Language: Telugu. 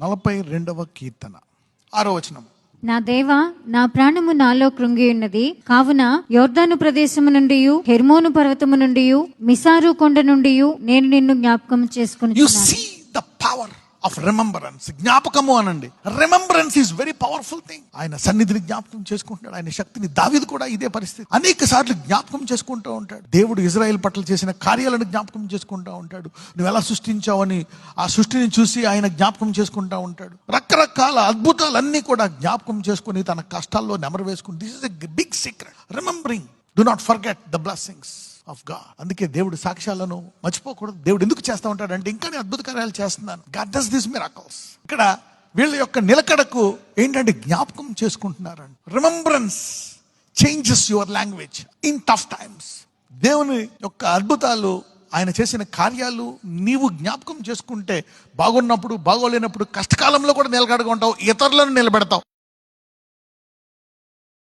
42వ కీర్తన 6వ వచనం. నా దేవా, నా ప్రాణము నాలో కృంగి ఉన్నది. కావున యోర్దాను ప్రదేశము నుండి, హెర్మోను పర్వతము నుండి, మిసారు కొండ నుండి నేను నిన్ను జ్ఞాపకం You చేసుకుని. see the power of remembrance. జ్ఞాపకము అనండి. Remembrance is very powerful thing. ఆయన సన్నిధిని జ్ఞాపకం చేసుకుంటున్నాడు. ఆయన శక్తిని. దావీదు కూడా ఇదే పరిస్థితి. అనేక సార్లు జ్ఞాపకం చేసుకుంటూ ఉంటాడు. దేవుడు ఇజ్రాయెల్ పట్ల చేసిన కార్యాలను జ్ఞాపకం చేసుకుంటూ ఉంటాడు. నువ్వు ఎలా సృష్టించావని ఆ సృష్టిని చూసి ఆయన జ్ఞాపకం చేసుకుంటూ ఉంటాడు. రకరకాల అద్భుతాలన్నీ కూడా జ్ఞాపకం చేసుకుని తన కష్టాల్లో నెమరు వేసుకుని. This is a big secret. Remembering. Do not forget the blessings of God. అందుకే దేవుడు సాక్ష్యాలను మర్చిపోకూడదు. దేవుడు ఎందుకు చేస్తా ఉంటాడు అంటే, ఇంకా నేను అద్భుత కార్యాలు చేస్తున్నాను. God does this miracles. ఇక్కడ వీళ్ళ యొక్క నిలకడకు ఏంటంటే జ్ఞాపకం చేసుకుంటున్నారండి. Remembrance changes your language in tough times. దేవుని యొక్క అద్భుతాలు, ఆయన చేసిన కార్యాలు నీవు జ్ఞాపకం చేసుకుంటే బాగున్నప్పుడు, బాగోలేనప్పుడు, కష్టకాలంలో కూడా నిలకడగా ఉంటావు. ఇతరులను నిలబెడతావు.